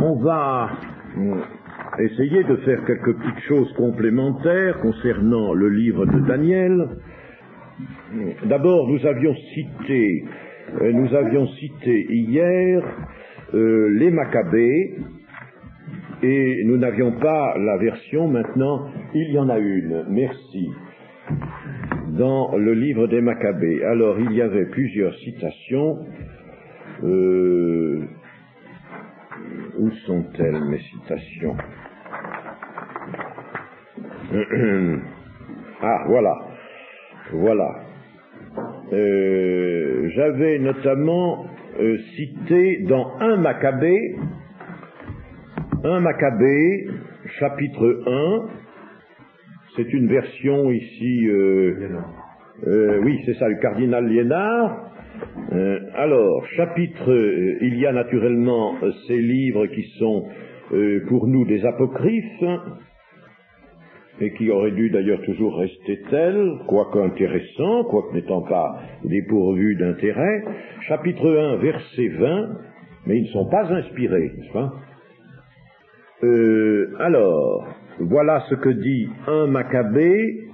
on va essayer de faire quelques petites choses complémentaires concernant le livre de Daniel. D'abord, nous avions cité hier les Maccabées, et nous n'avions pas la version. Maintenant, il y en a une, merci, dans le livre des Maccabées. Alors, il y avait plusieurs citations. Où sont-elles, mes citations? Ah, voilà. J'avais notamment cité dans 1 Maccabée, chapitre 1, c'est une version ici, oui, c'est ça, le cardinal Liénard. Alors, chapitre, il y a naturellement ces livres qui sont pour nous des apocryphes, et qui auraient dû d'ailleurs toujours rester tels, quoique intéressants, quoique n'étant pas dépourvus d'intérêt. Chapitre 1, verset 20, mais ils ne sont pas inspirés, n'est-ce pas? Alors, voilà ce que dit 1 Maccabée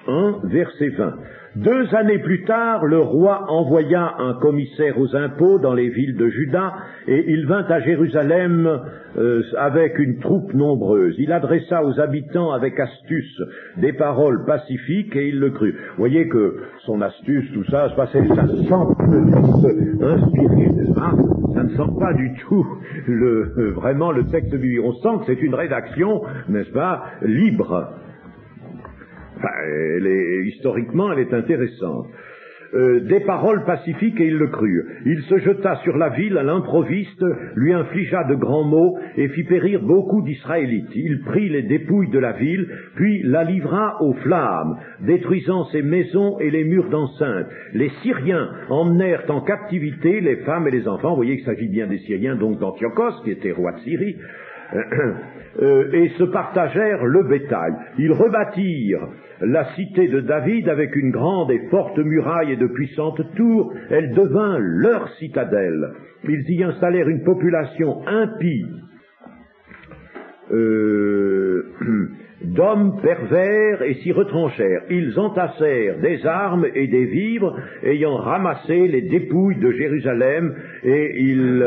1, verset 20. 2 années plus tard, le roi envoya un commissaire aux impôts dans les villes de Juda, et il vint à Jérusalem avec une troupe nombreuse. Il adressa aux habitants avec astuce des paroles pacifiques, et il le crut. Vous voyez que son astuce, tout ça, ça sent inspiré, n'est-ce pas? Ça ne sent pas du tout vraiment le texte biblique. On sent que c'est une rédaction, n'est-ce pas, libre. Historiquement, elle est intéressante. Des paroles pacifiques, et il le crut. Il se jeta sur la ville à l'improviste, lui infligea de grands maux et fit périr beaucoup d'Israélites. Il prit les dépouilles de la ville, puis la livra aux flammes, détruisant ses maisons et les murs d'enceinte. Les Syriens emmenèrent en captivité les femmes et les enfants. Vous voyez qu'il s'agit bien des Syriens, donc d'Antiochos, qui était roi de Syrie, et se partagèrent le bétail. Ils rebâtirent la cité de David avec une grande et forte muraille et de puissantes tours. Elle devint leur citadelle. Ils y installèrent une population impie d'hommes pervers et s'y retranchèrent. Ils entassèrent des armes et des vivres, ayant ramassé les dépouilles de Jérusalem, et ils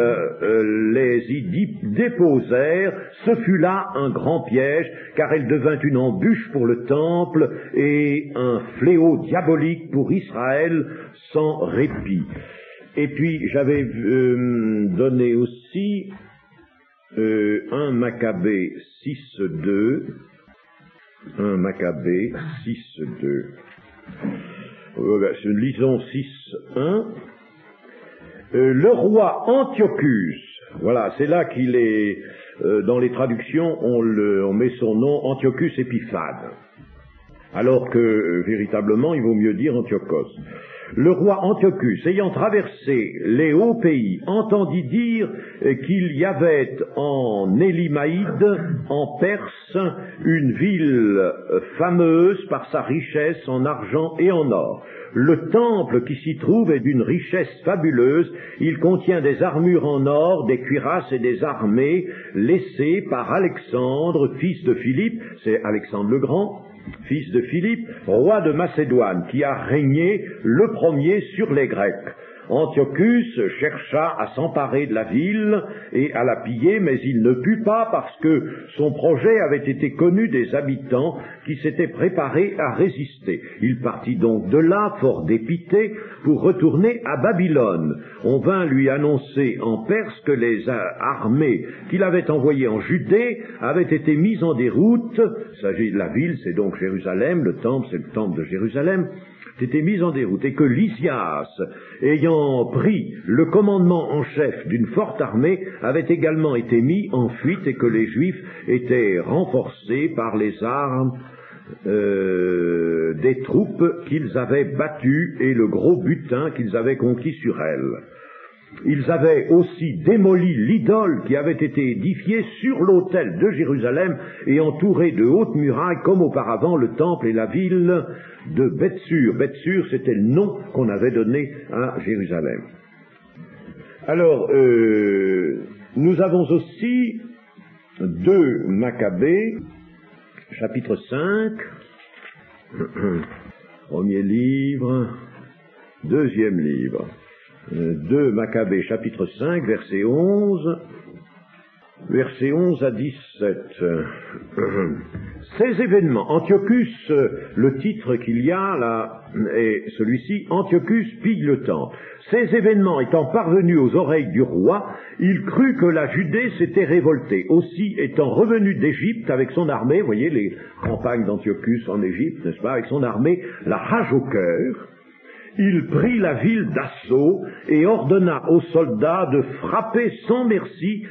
les y déposèrent. Ce fut là un grand piège, car elle devint une embûche pour le temple et un fléau diabolique pour Israël sans répit. Et puis j'avais donné aussi 1 Maccabée 6.2. 1 Maccabée 6.2. Lisons 6.1. Le roi Antiochus, voilà, c'est là qu'il est, dans les traductions, on met son nom, Antiochus Épiphane, alors que véritablement il vaut mieux dire Antiochos. Le roi Antiochus, ayant traversé les hauts pays, entendit dire qu'il y avait en Élimaïde, en Perse, une ville fameuse par sa richesse en argent et en or. Le temple qui s'y trouve est d'une richesse fabuleuse. Il contient des armures en or, des cuirasses et des armées laissées par Alexandre, fils de Philippe, c'est Alexandre le Grand, fils de Philippe, roi de Macédoine, qui a régné le premier sur les Grecs. Antiochus chercha à s'emparer de la ville et à la piller, mais il ne put pas parce que son projet avait été connu des habitants qui s'étaient préparés à résister. Il partit donc de là, fort dépité, pour retourner à Babylone. On vint lui annoncer en Perse que les armées qu'il avait envoyées en Judée avaient été mises en déroute. Il s'agit de la ville, c'est donc Jérusalem, le temple, c'est le temple de Jérusalem, était mise en déroute, et que Lysias, ayant pris le commandement en chef d'une forte armée, avait également été mis en fuite, et que les Juifs étaient renforcés par les armes des troupes qu'ils avaient battues et le gros butin qu'ils avaient conquis sur elles. Ils avaient aussi démoli l'idole qui avait été édifiée sur l'autel de Jérusalem et entouré de hautes murailles comme auparavant le temple et la ville de Bethsur. Bethsur, c'était le nom qu'on avait donné à Jérusalem. Alors, nous avons aussi 2 Maccabées, chapitre 5, premier livre, deuxième livre, 2 Maccabées, chapitre 5, verset 11, versets 11 à 17. Ces événements, Antiochus, le titre qu'il y a là est celui-ci, Antiochus pille le temple. Ces événements étant parvenus aux oreilles du roi, il crut que la Judée s'était révoltée. Aussi, étant revenu d'Égypte avec son armée, vous voyez les campagnes d'Antiochus en Égypte, n'est-ce pas, avec son armée, la rage au cœur, il prit la ville d'assaut et ordonna aux soldats de frapper sans merci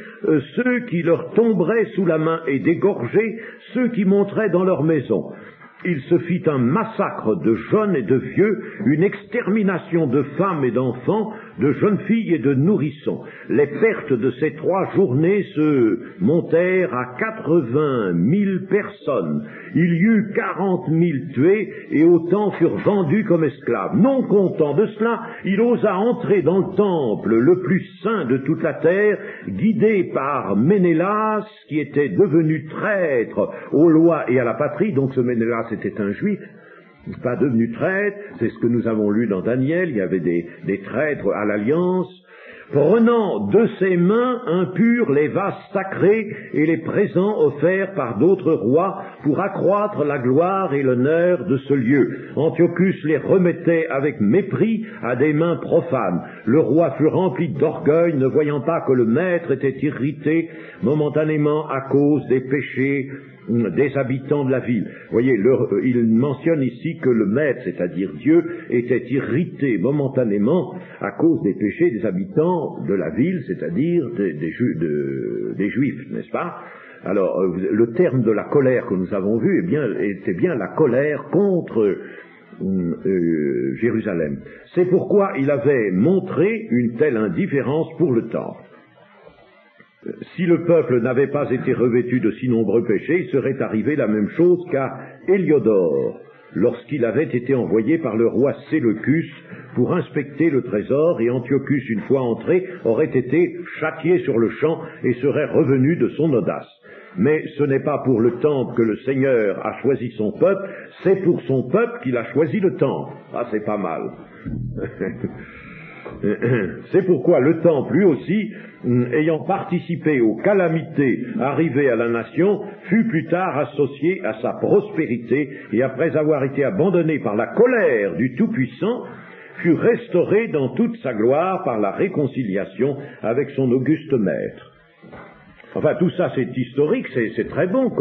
ceux qui leur tomberaient sous la main et d'égorger ceux qui monteraient dans leur maison. Il se fit un massacre de jeunes et de vieux, une extermination de femmes et d'enfants, de jeunes filles et de nourrissons. Les pertes de ces 3 journées se montèrent à 80 000 personnes. Il y eut 40 000 tués et autant furent vendus comme esclaves. Non content de cela, il osa entrer dans le temple le plus saint de toute la terre, guidé par Ménélas, qui était devenu traître aux lois et à la patrie. Donc ce Ménélas était un juif, pas devenu traître, c'est ce que nous avons lu dans Daniel, il y avait des traîtres à l'alliance, prenant de ses mains impures les vases sacrés et les présents offerts par d'autres rois pour accroître la gloire et l'honneur de ce lieu. Antiochus les remettait avec mépris à des mains profanes. Le roi fut rempli d'orgueil, ne voyant pas que le maître était irrité momentanément à cause des péchés des habitants de la ville. Vous voyez, il mentionne ici que le maître, c'est-à-dire Dieu, était irrité momentanément à cause des péchés des habitants de la ville, c'est-à-dire des Juifs, n'est-ce pas? Alors, le terme de la colère que nous avons vu était bien la colère contre Jérusalem. C'est pourquoi il avait montré une telle indifférence pour le temple. Si le peuple n'avait pas été revêtu de si nombreux péchés, il serait arrivé la même chose qu'à Héliodore, lorsqu'il avait été envoyé par le roi Séleucus pour inspecter le trésor, et Antiochus, une fois entré, aurait été châtié sur le champ et serait revenu de son audace. Mais ce n'est pas pour le temple que le Seigneur a choisi son peuple, c'est pour son peuple qu'il a choisi le temple. Ah, c'est pas mal. C'est pourquoi le temple, lui aussi, ayant participé aux calamités arrivées à la nation, fut plus tard associé à sa prospérité, et après avoir été abandonné par la colère du Tout-Puissant, fut restauré dans toute sa gloire par la réconciliation avec son auguste maître. Enfin, tout ça, c'est historique, c'est très bon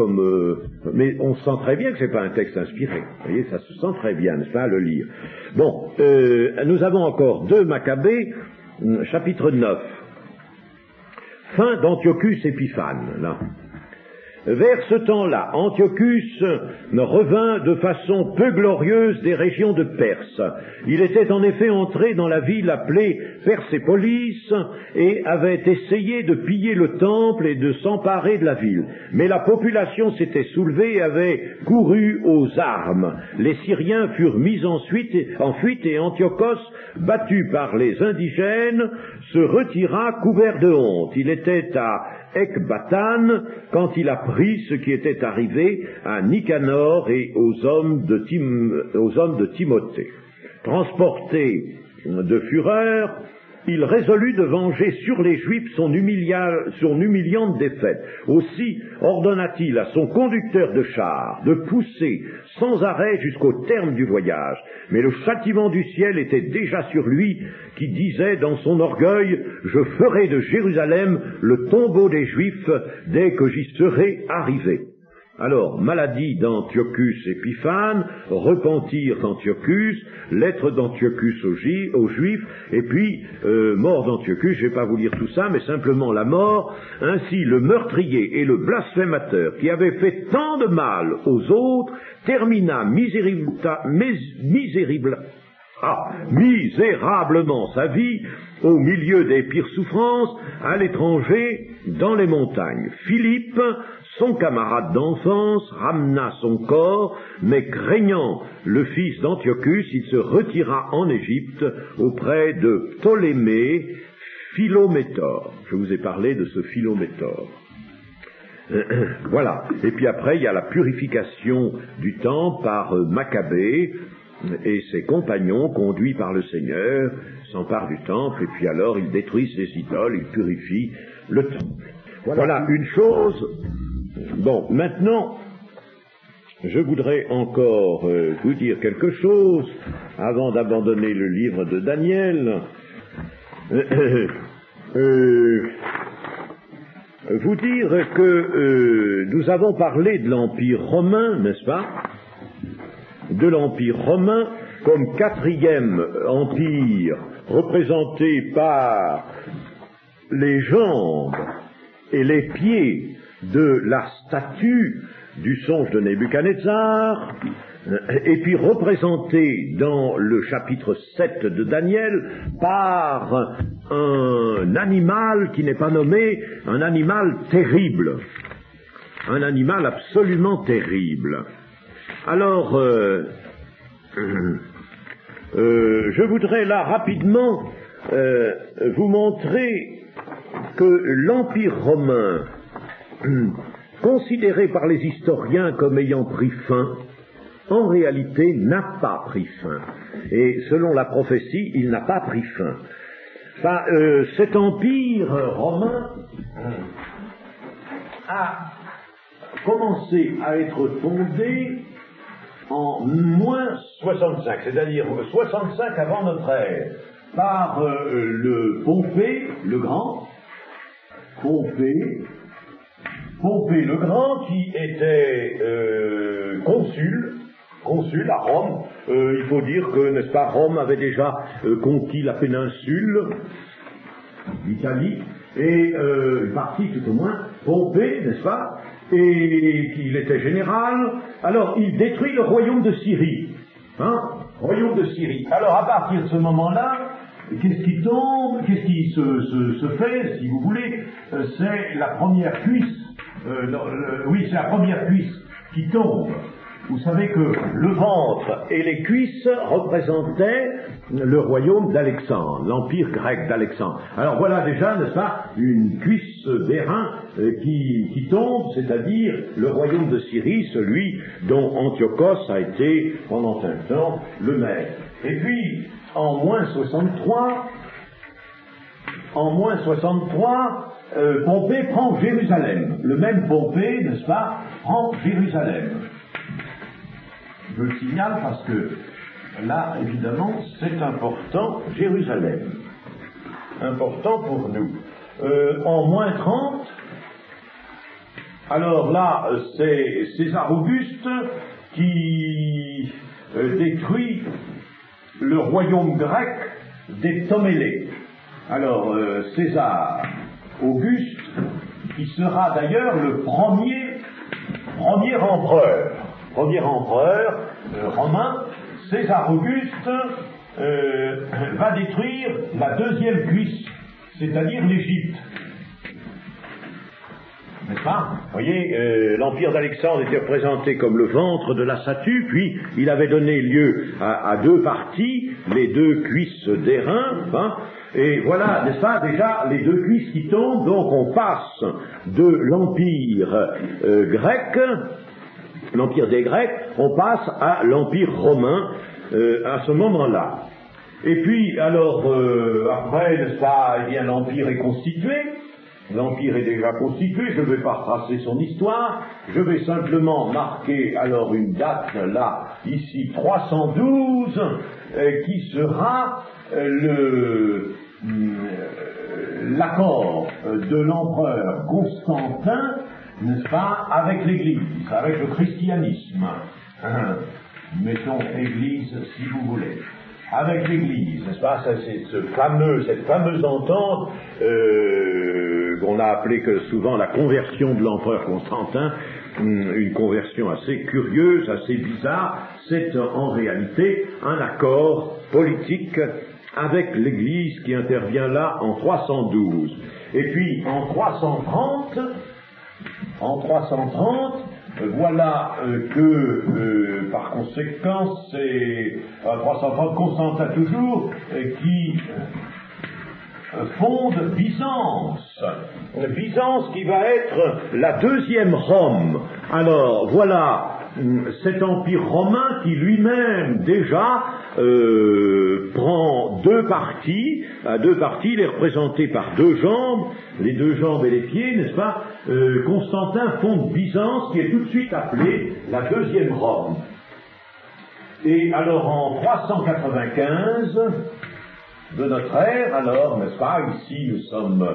mais on sent très bien que c'est pas un texte inspiré. Vous voyez, ça se sent très bien, n'est-ce pas, à le lire. Bon, nous avons encore 2 Maccabées, chapitre 9. Fin d'Antiochus Épiphane, là. Vers ce temps-là, Antiochus revint de façon peu glorieuse des régions de Perse. Il était en effet entré dans la ville appelée Persépolis et avait essayé de piller le temple et de s'emparer de la ville. Mais la population s'était soulevée et avait couru aux armes. Les Syriens furent mis en fuite et Antiochos, battu par les indigènes, se retira couvert de honte. Il était à Ecbatane quand il apprit ce qui était arrivé à Nicanor et aux hommes de Timothée. Transporté de fureur, il résolut de venger sur les Juifs son humiliante défaite. Aussi ordonna-t-il à son conducteur de char de pousser sans arrêt jusqu'au terme du voyage. Mais le châtiment du ciel était déjà sur lui, qui disait dans son orgueil « Je ferai de Jérusalem le tombeau des Juifs dès que j'y serai arrivé ». Alors, maladie d'Antiochus Épiphane, repentir d'Antiochus, lettre d'Antiochus aux Juifs, et puis mort d'Antiochus. Je ne vais pas vous lire tout ça, mais simplement la mort. Ainsi, le meurtrier et le blasphémateur qui avait fait tant de mal aux autres termina misérablement sa vie au milieu des pires souffrances, à l'étranger, dans les montagnes. Philippe, son camarade d'enfance, ramena son corps, mais craignant le fils d'Antiochus, il se retira en Égypte auprès de Ptolémée Philométor. Je vous ai parlé de ce Philométor. Voilà. Et puis après, il y a la purification du temple par Maccabée et ses compagnons, conduits par le Seigneur, s'emparent du temple, et puis alors ils détruisent les idoles, ils purifient le temple. Voilà une chose. Bon, maintenant, je voudrais encore vous dire quelque chose avant d'abandonner le livre de Daniel. Vous dire que nous avons parlé de l'Empire romain, n'est-ce pas? De l'Empire romain comme quatrième empire représenté par les jambes et les pieds de la statue du songe de Nebuchadnezzar, et puis représenté dans le chapitre 7 de Daniel par un animal qui n'est pas nommé, un animal terrible, un animal absolument terrible. Alors, je voudrais là rapidement vous montrer que l'Empire romain, considéré par les historiens comme ayant pris fin, en réalité n'a pas pris fin. Et selon la prophétie, il n'a pas pris fin. Enfin, cet empire romain a commencé à être fondé en moins 65, c'est-à-dire 65 avant notre ère, par le Pompée le Grand, Pompée le Grand, qui était consul à Rome. Il faut dire que, n'est-ce pas, Rome avait déjà conquis la péninsule d'Italie, et une partie tout au moins, Pompée, n'est-ce pas, et qu'il était général. Alors il détruit le royaume de Syrie, royaume de Syrie. Alors à partir de ce moment-là, qu'est-ce qui tombe, qu'est-ce qui se fait, si vous voulez, c'est la première cuisse, c'est la première cuisse qui tombe. Vous savez que le ventre et les cuisses représentaient le royaume d'Alexandre, l'empire grec d'Alexandre. Alors voilà déjà, n'est-ce pas, une cuisse d'airain qui tombe, c'est-à-dire le royaume de Syrie, celui dont Antiochos a été pendant un temps le maître. Et puis, en moins 63, Pompée prend Jérusalem. Le même Pompée, n'est-ce pas, prend Jérusalem. Je le signale parce que là, évidemment, c'est important, Jérusalem. Important pour nous. En moins 30, alors là, c'est César Auguste qui détruit le royaume grec des Ptolémées. Alors, César Auguste, qui sera d'ailleurs le premier empereur romain, César Auguste va détruire la deuxième cuisse, c'est-à-dire l'Égypte. N'est-ce pas? Vous voyez, l'empire d'Alexandre était représenté comme le ventre de la statue, puis il avait donné lieu à deux parties, les deux cuisses d'airain, et voilà, n'est-ce pas, déjà les deux cuisses qui tombent, donc on passe de l'empire grec, l'empire des Grecs, on passe à l'empire romain à ce moment-là. Et puis, alors, après, n'est-ce pas, eh bien, l'empire est constitué. L'empire est déjà constitué, je ne vais pas retracer son histoire, je vais simplement marquer alors une date, là, ici, 312, qui sera l'accord de l'empereur Constantin, n'est-ce pas, avec l'Église, avec le christianisme. Mettons Église si vous voulez. Avec l'Église, n'est-ce pas, ça, c'est cette fameuse entente qu'on a appelée que souvent la conversion de l'empereur Constantin, une conversion assez curieuse, assez bizarre. C'est en réalité un accord politique avec l'Église qui intervient là en 312. Et puis en 330, voilà que par conséquent c'est 330 Constantin toujours qui fonde Byzance. Byzance qui va être la deuxième Rome. Alors voilà cet empire romain qui lui-même déjà prend deux parties. À deux parties, il est représenté par deux jambes, les deux jambes et les pieds, n'est-ce pas? Constantin fonde Byzance qui est tout de suite appelée la deuxième Rome. Et alors en 395 de notre ère, alors, n'est-ce pas, ici nous sommes,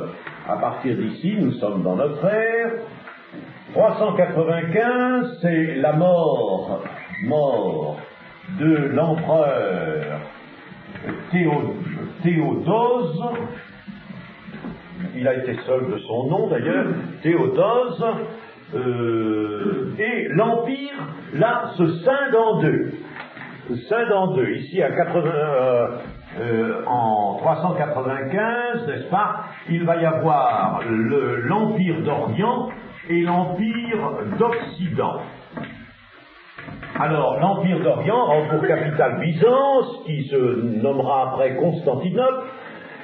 à partir d'ici, nous sommes dans notre ère. 395, c'est la mort de l'empereur Théodose. Il a été seul de son nom d'ailleurs, Théodose, et l'empire, là, se scinde en deux. Ici en 395, n'est-ce pas, il va y avoir l'Empire d'Orient et l'Empire d'Occident. Alors, l'Empire d'Orient aura pour capitale Byzance, qui se nommera après Constantinople,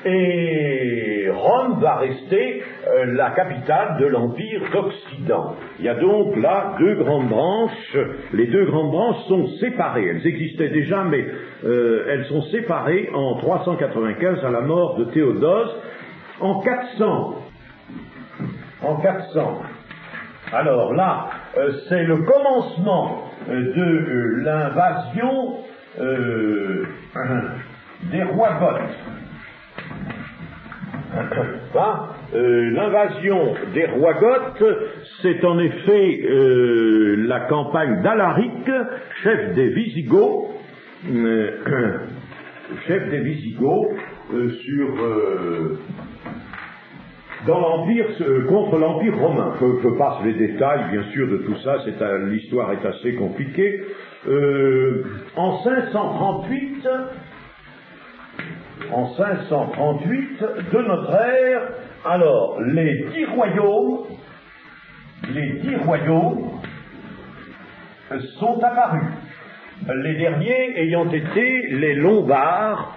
et Rome va rester la capitale de l'Empire d'Occident. Il y a donc là deux grandes branches. Les deux grandes branches sont séparées. Elles existaient déjà, mais elles sont séparées en 395 à la mort de Théodose. En 400. Alors là, c'est le commencement de l'invasion des rois goths. L'invasion des rois goths, c'est en effet la campagne d'Alaric, chef des Visigoths, dans l'Empire, contre l'Empire romain. Je passe les détails, bien sûr, de tout ça, l'histoire est assez compliquée. En 538 de notre ère, alors, les dix royaumes sont apparus. Les derniers ayant été les Lombards.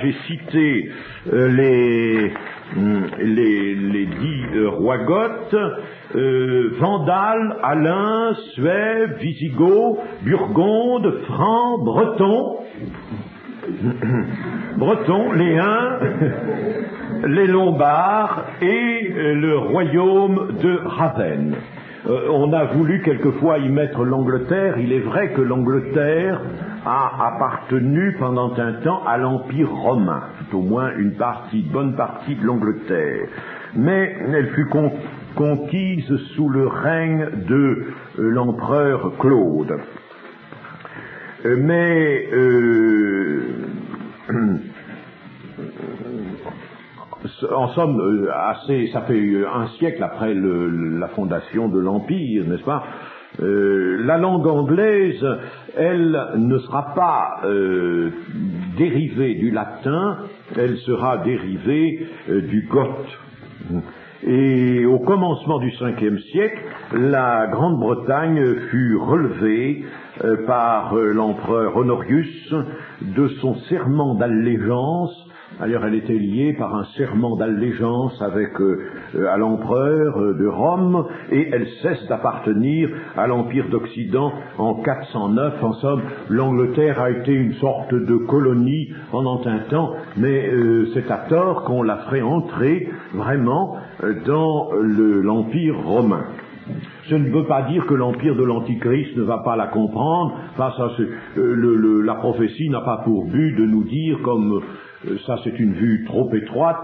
J'ai cité les 10 rois goths, Vandales, Alains, Suèves, Visigoths, Burgondes, Francs, Bretons, les Huns, les Lombards et le royaume de Ravenne. On a voulu quelquefois y mettre l'Angleterre. Il est vrai que l'Angleterre a appartenu pendant un temps à l'Empire romain, tout au moins une bonne partie de l'Angleterre. Mais elle fut conquise sous le règne de l'empereur Claude. Mais en somme, ça fait un siècle après la fondation de l'Empire, n'est-ce pas? La langue anglaise, elle ne sera pas dérivée du latin, elle sera dérivée du goth. Et au commencement du 5e siècle, la Grande-Bretagne fut relevée par l'empereur Honorius de son serment d'allégeance. D'ailleurs, elle était liée par un serment d'allégeance à l'empereur de Rome, et elle cesse d'appartenir à l'Empire d'Occident en 409. En somme, l'Angleterre a été une sorte de colonie pendant un temps, mais c'est à tort qu'on la ferait entrer vraiment dans l'Empire romain. Ce ne veut pas dire que l'empire de l'Antichrist ne va pas la comprendre. La prophétie n'a pas pour but de nous dire, comme ça c'est une vue trop étroite,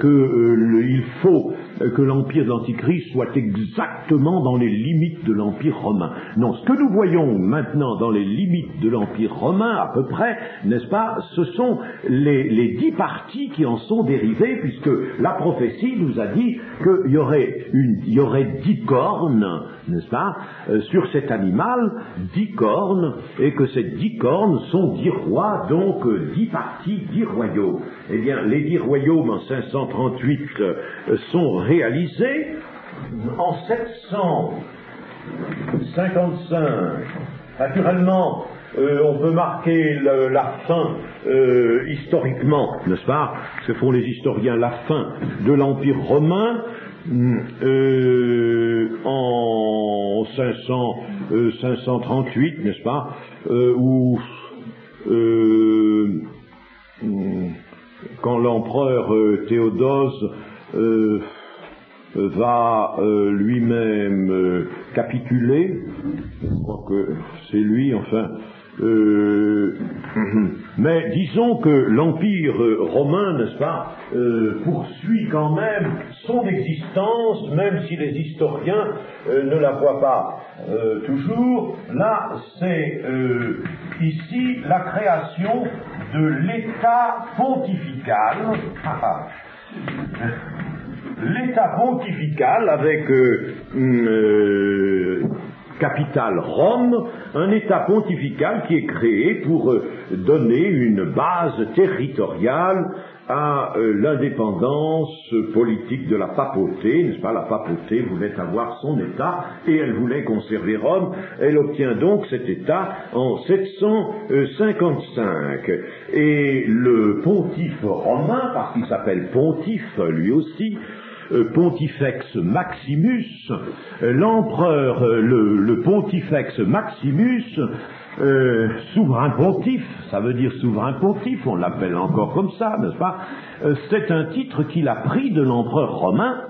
il faut que l'empire de l'Antichrist soit exactement dans les limites de l'empire romain. Non, ce que nous voyons maintenant dans les limites de l'empire romain, à peu près, n'est-ce pas, ce sont les 10 parties qui en sont dérivées, puisque la prophétie nous a dit qu'il y aurait 10 cornes, n'est-ce pas, sur cet animal, 10 cornes, et que ces 10 cornes sont 10 rois, donc 10 parties, 10 royaumes. Eh bien, les 10 royaumes en 538 sont réalisés. En 755, naturellement, on peut marquer la fin historiquement, n'est-ce pas? Ce font les historiens, la fin de l'Empire romain en 538, n'est-ce pas? Où quand l'empereur Théodose va lui-même capituler, je crois que c'est lui, enfin, mais disons que l'Empire romain, n'est-ce pas, poursuit quand même son existence, même si les historiens ne la voient pas toujours. Là, c'est ici la création de l'État pontifical. L'État pontifical avec capitale Rome, un État pontifical qui est créé pour donner une base territoriale à l'indépendance politique de la papauté, n'est-ce pas? La papauté voulait avoir son État et elle voulait conserver Rome. Elle obtient donc cet État en 755. Et le pontife romain, parce qu'il s'appelle pontife lui aussi, Pontifex Maximus, l'empereur, le Pontifex Maximus, souverain pontife, ça veut dire souverain pontife, on l'appelle encore comme ça, n'est-ce pas? C'est un titre qu'il a pris de l'empereur romain,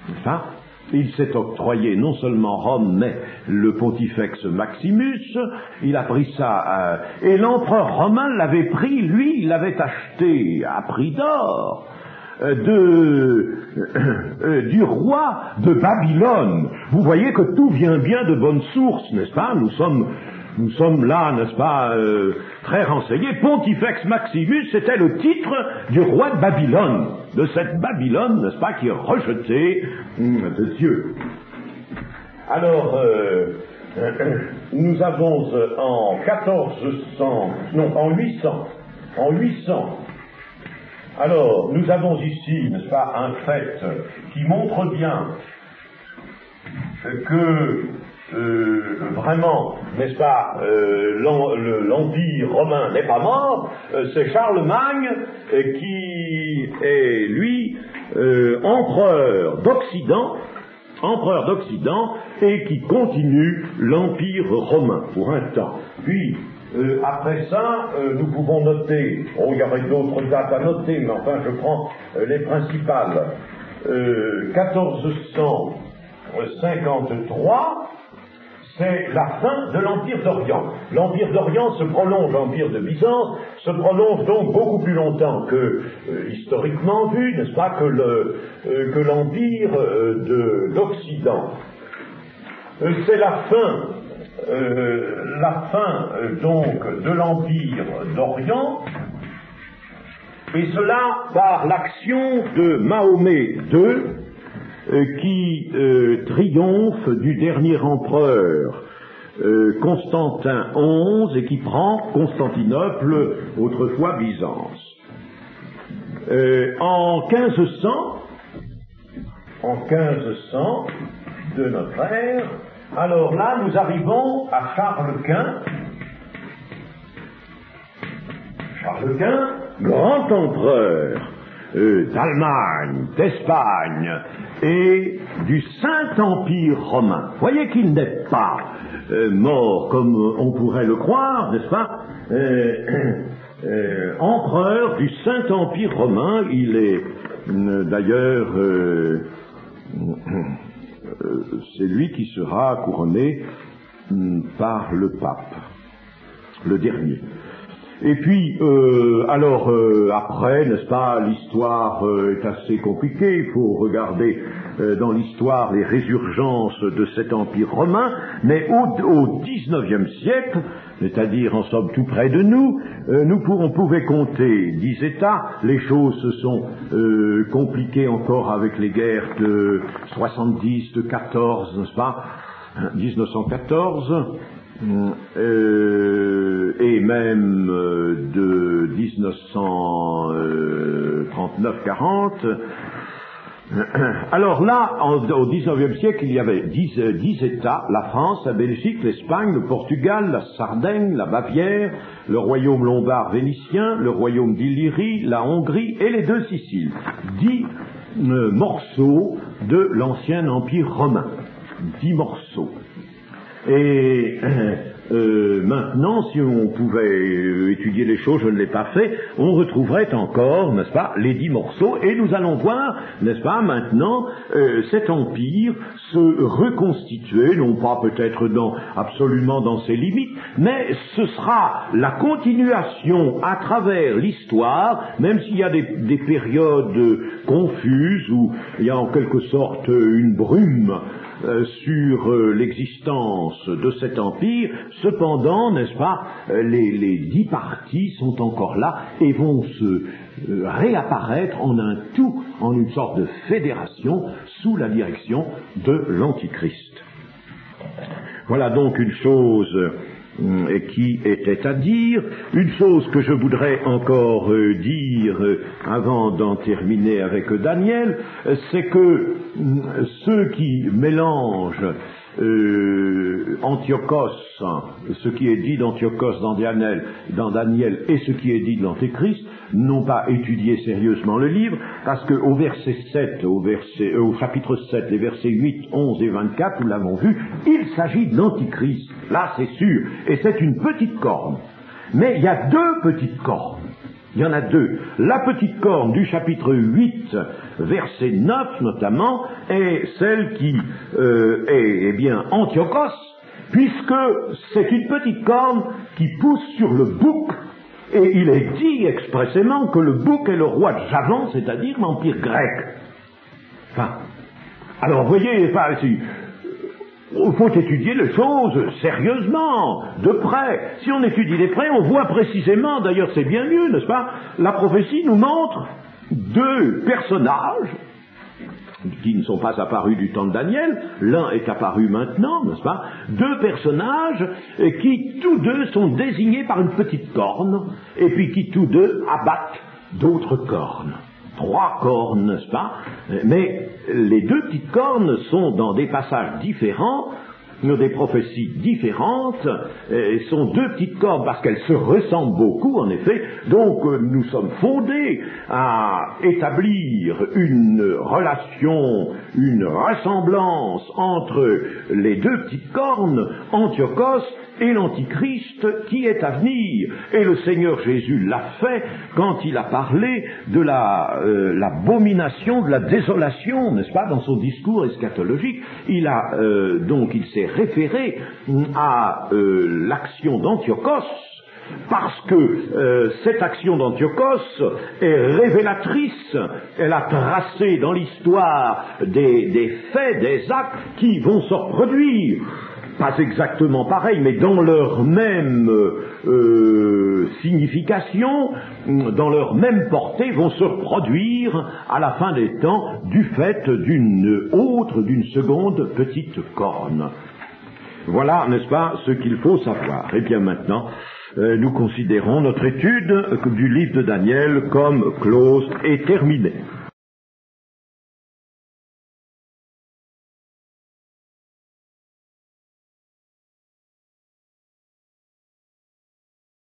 n'est-ce pas? Il s'est octroyé non seulement Rome, mais le Pontifex Maximus, il a pris ça, et l'empereur romain l'avait pris, lui, il l'avait acheté à prix d'or, du roi de Babylone. Vous voyez que tout vient bien de bonnes sources, n'est-ce pas? Nous sommes là, n'est-ce pas, très renseignés. Pontifex Maximus, c'était le titre du roi de Babylone, de cette Babylone, n'est-ce pas, qui est rejetée de Dieu. Alors, nous avons en 800, alors, nous avons ici, n'est-ce pas, un fait qui montre bien que vraiment, n'est-ce pas, l'Empire romain n'est pas mort. C'est Charlemagne qui est, lui, empereur d'Occident et qui continue l'Empire romain pour un temps. Puis, après ça, nous pouvons noter, il y aurait d'autres dates à noter, mais enfin je prends les principales. 1453, c'est la fin de l'Empire d'Orient. L'Empire d'Orient se prolonge, l'Empire de Byzance se prolonge donc beaucoup plus longtemps que, historiquement vu, n'est-ce pas, que l'Empire d'Occident. C'est la fin donc de l'Empire d'Orient, et cela par l'action de Mahomet II, qui triomphe du dernier empereur Constantin XI et qui prend Constantinople, autrefois Byzance. En 1500 de notre ère, alors là nous arrivons à Charles Quint. Charles Quint, grand empereur d'Allemagne, d'Espagne et du Saint-Empire romain. Voyez qu'il n'est pas mort comme on pourrait le croire, n'est-ce pas? Empereur du Saint-Empire romain, il est d'ailleurs c'est lui qui sera couronné par le pape, le dernier. Et puis, après, n'est-ce pas, l'histoire est assez compliquée, il faut regarder dans l'histoire les résurgences de cet empire romain, mais au XIXe siècle, c'est-à-dire en somme tout près de nous, on pouvait compter 10 États, les choses se sont compliquées encore avec les guerres de 70, de 14, n'est-ce pas, 1914, et même de 1939-40, Alors là, au XIXe siècle, il y avait 10 États, la France, la Belgique, l'Espagne, le Portugal, la Sardaigne, la Bavière, le royaume lombard vénitien, le royaume d'Illyrie, la Hongrie et les 2 Siciles. 10 morceaux de l'ancien empire romain. 10 morceaux. Et maintenant, si on pouvait étudier les choses, je ne l'ai pas fait, on retrouverait encore, n'est-ce pas, les 10 morceaux, et nous allons voir, n'est-ce pas, maintenant, cet empire se reconstituer, non pas peut-être absolument dans ses limites, mais ce sera la continuation à travers l'histoire, même s'il y a des périodes confuses, où il y a en quelque sorte une brume sur l'existence de cet empire, cependant, n'est-ce pas, les 10 parties sont encore là et vont se réapparaître en un tout, en une sorte de fédération sous la direction de l'Antichrist. Voilà donc une chose qui était à dire. Une chose que je voudrais encore dire avant d'en terminer avec Daniel, c'est que ceux qui mélangent Antiochos, ce qui est dit d'Antiochos dans Daniel et ce qui est dit de l'Antéchrist, n'ont pas étudié sérieusement le livre, parce qu'au verset 7, au chapitre 7, les versets 8, 11 et 24, nous l'avons vu, il s'agit de l'Antichrist. Là, c'est sûr. Et c'est une petite corne. Mais il y a 2 petites cornes. Il y en a 2. La petite corne du chapitre 8, verset 9 notamment, est celle qui est bien Antiochos, puisque c'est une petite corne qui pousse sur le bouc, et il est dit expressément que le bouc est le roi de Javan, c'est-à-dire l'empire grec. Enfin, alors vous voyez, il faut étudier les choses sérieusement, de près. Si on étudie de près, on voit précisément, d'ailleurs c'est bien mieux, n'est-ce pas, la prophétie nous montre 2 personnages qui ne sont pas apparus du temps de Daniel, l'un est apparu maintenant, n'est-ce pas, 2 personnages qui tous 2 sont désignés par une petite corne, et puis qui tous 2 abattent d'autres cornes. 3 cornes, n'est-ce pas, mais les 2 petites cornes sont dans des passages différents, des prophéties différentes, sont 2 petites cornes parce qu'elles se ressemblent beaucoup en effet, donc nous sommes fondés à établir une relation, une ressemblance entre les 2 petites cornes, Antiochos et l'Antichrist qui est à venir. Et le Seigneur Jésus l'a fait quand il a parlé de l'abomination, de la désolation, n'est-ce pas, dans son discours eschatologique. Il s'est référé à l'action d'Antiochos, parce que cette action d'Antiochos est révélatrice. Elle a tracé dans l'histoire des faits, des actes qui vont se reproduire. Pas exactement pareil, mais dans leur même signification, dans leur même portée, vont se produire à la fin des temps du fait d'une seconde petite corne. Voilà, n'est-ce pas, ce qu'il faut savoir. Et bien maintenant, nous considérons notre étude du livre de Daniel comme close et terminée.